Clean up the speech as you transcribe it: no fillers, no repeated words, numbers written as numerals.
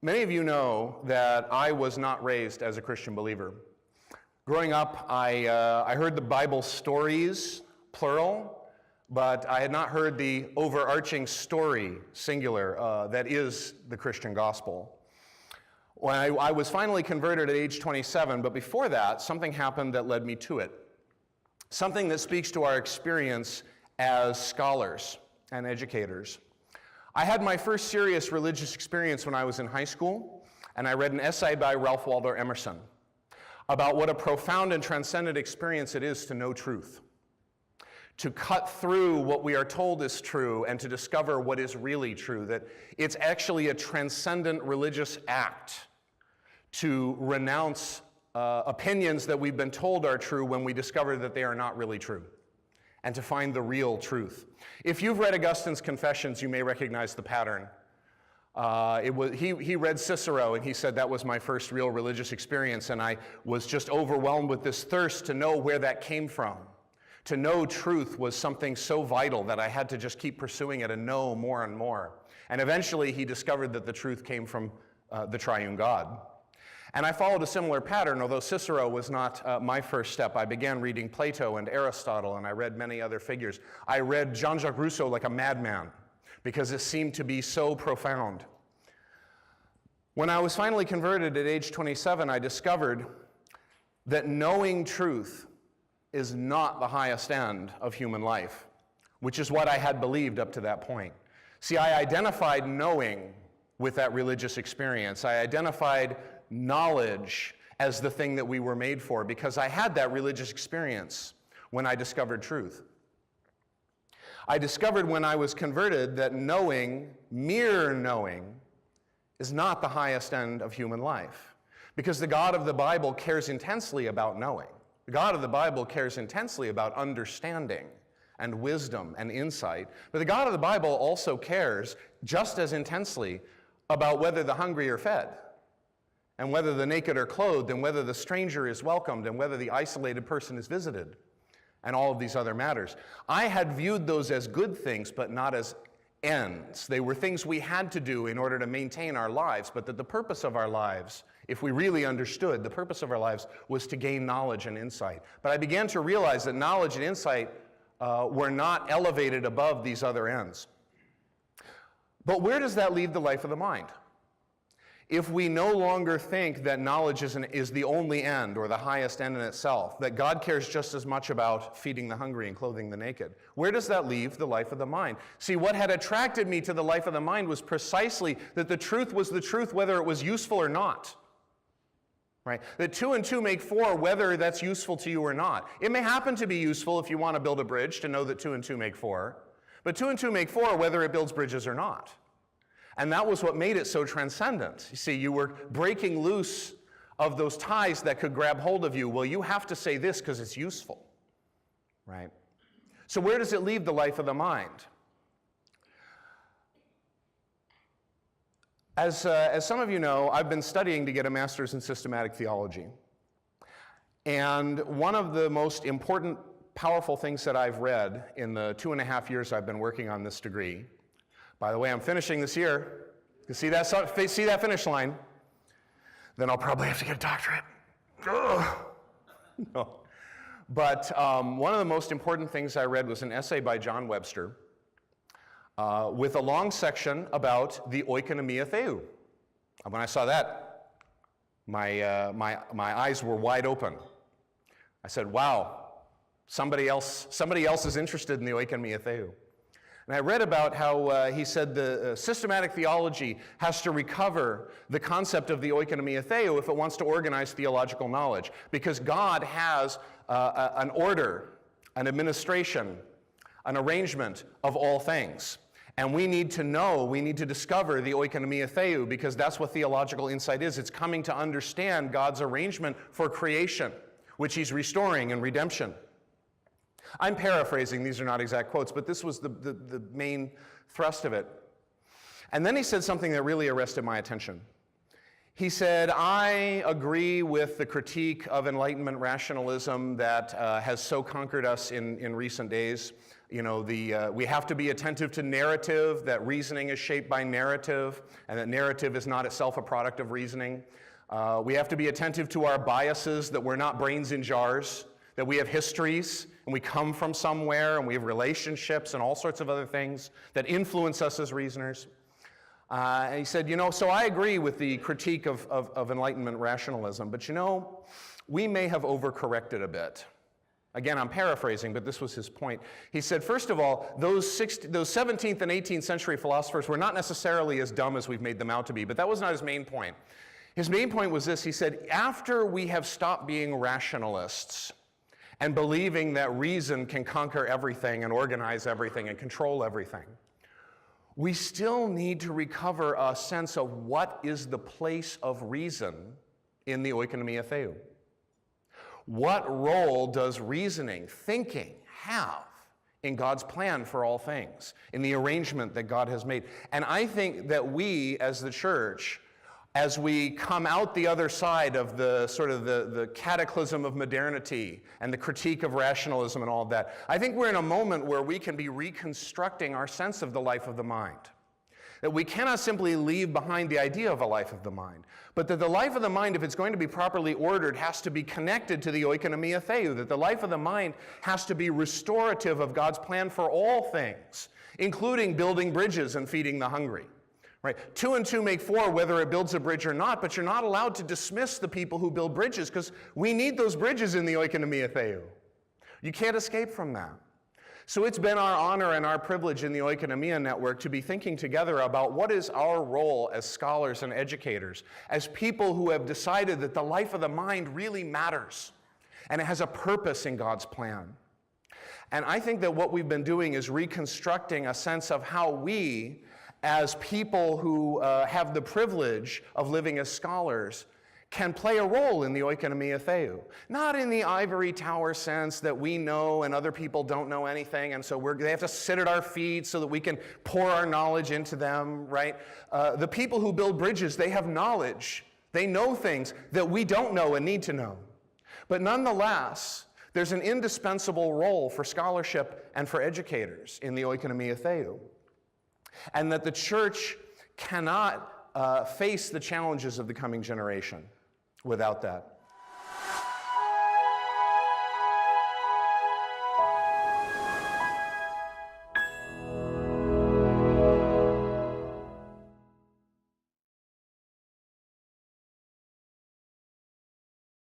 Many of you know that I was not raised as a Christian believer. Growing up, I heard the Bible stories, plural, but I had not heard the overarching story, singular, that is the Christian gospel. When I was finally converted at age 27, but before that, something happened that led me to it. Something that speaks to our experience as scholars and educators. I had my first serious religious experience when I was in high school, and I read an essay by Ralph Waldo Emerson about what a profound and transcendent experience it is to know truth, to cut through what we are told is true and to discover what is really true, that it's actually a transcendent religious act to renounce opinions that we've been told are true when we discover that they are not really true, and to find the real truth. If you've read Augustine's Confessions, you may recognize the pattern. He read Cicero, and he said, that was my first real religious experience, and I was just overwhelmed with this thirst to know where that came from. To know truth was something so vital that I had to just keep pursuing it and know more and more. And eventually he discovered that the truth came from the triune God. And I followed a similar pattern, although Cicero was not my first step. I began reading Plato and Aristotle, and I read many other figures. I read Jean-Jacques Rousseau like a madman, because it seemed to be so profound. When I was finally converted at age 27, I discovered that knowing truth is not the highest end of human life, which is what I had believed up to that point. See, I identified knowing with that religious experience. I identified knowledge as the thing that we were made for because I had that religious experience when I discovered truth. I discovered when I was converted that knowing, mere knowing, is not the highest end of human life, because the God of the Bible cares intensely about knowing. The God of the Bible cares intensely about understanding and wisdom and insight, but the God of the Bible also cares just as intensely about whether the hungry are fed, and whether the naked are clothed, and whether the stranger is welcomed, and whether the isolated person is visited, and all of these other matters. I had viewed those as good things, but not as ends. They were things we had to do in order to maintain our lives, but that the purpose of our lives, if we really understood, the purpose of our lives was to gain knowledge and insight. But I began to realize that knowledge and insight were not elevated above these other ends. But where does that leave the life of the mind? If we no longer think that knowledge is the only end or the highest end in itself, that God cares just as much about feeding the hungry and clothing the naked, where does that leave the life of the mind? See, what had attracted me to the life of the mind was precisely that the truth was the truth whether it was useful or not. Right? That 2 and 2 make 4 whether that's useful to you or not. It may happen to be useful if you want to build a bridge to know that 2 and 2 make 4, but 2 and 2 make 4 whether it builds bridges or not. And that was what made it so transcendent. You see, you were breaking loose of those ties that could grab hold of you. Well, you have to say this because it's useful, right? So where does it leave the life of the mind? As some of you know, I've been studying to get a master's in systematic theology. And one of the most important, powerful things that I've read in the 2.5 years I've been working on this degree, by the way, I'm finishing this year. You see that finish line? Then I'll probably have to get a doctorate. Ugh. No. But one of the most important things I read was an essay by John Webster with a long section about the Oikonomia Theou. When I saw that, my eyes were wide open. I said, wow, somebody else is interested in the Oikonomia Theou. And I read about how he said the systematic theology has to recover the concept of the Oikonomia Theou if it wants to organize theological knowledge, because God has an order, an administration, an arrangement of all things. And we need to know, we need to discover the Oikonomia Theou, because that's what theological insight is. It's coming to understand God's arrangement for creation, which he's restoring in redemption. I'm paraphrasing, these are not exact quotes, but this was the main thrust of it. And then he said something that really arrested my attention. He said, I agree with the critique of Enlightenment rationalism that has so conquered us in recent days, We have to be attentive to narrative, that reasoning is shaped by narrative, and that narrative is not itself a product of reasoning. We have to be attentive to our biases, that we're not brains in jars, that we have histories, and we come from somewhere, and we have relationships and all sorts of other things that influence us as reasoners. And he said, so I agree with the critique of Enlightenment rationalism, but we may have overcorrected a bit. Again, I'm paraphrasing, but this was his point. He said, first of all, those 17th and 18th century philosophers were not necessarily as dumb as we've made them out to be, but that was not his main point. His main point was this. He said, after we have stopped being rationalists and believing that reason can conquer everything and organize everything and control everything, we still need to recover a sense of what is the place of reason in the Oikonomia theou. What role does reasoning, thinking, have in God's plan for all things, in the arrangement that God has made? And I think that we, as the church, as we come out the other side of the cataclysm of modernity and the critique of rationalism and all of that, I think we're in a moment where we can be reconstructing our sense of the life of the mind. That we cannot simply leave behind the idea of a life of the mind, but that the life of the mind, if it's going to be properly ordered, has to be connected to the Oikonomia theou, that the life of the mind has to be restorative of God's plan for all things, including building bridges and feeding the hungry. Right? 2 and 2 make 4, whether it builds a bridge or not, but you're not allowed to dismiss the people who build bridges, because we need those bridges in the Oikonomia theou. You can't escape from that. So it's been our honor and our privilege in the Oikonomia Network to be thinking together about what is our role as scholars and educators, as people who have decided that the life of the mind really matters, and it has a purpose in God's plan. And I think that what we've been doing is reconstructing a sense of how we, as people who have the privilege of living as scholars, can play a role in the Oikonomia theou. Not in the ivory tower sense that we know and other people don't know anything, and so they have to sit at our feet so that we can pour our knowledge into them, right? The people who build bridges, they have knowledge. They know things that we don't know and need to know. But nonetheless, there's an indispensable role for scholarship and for educators in the Oikonomia theou. And that the church cannot face the challenges of the coming generation without that.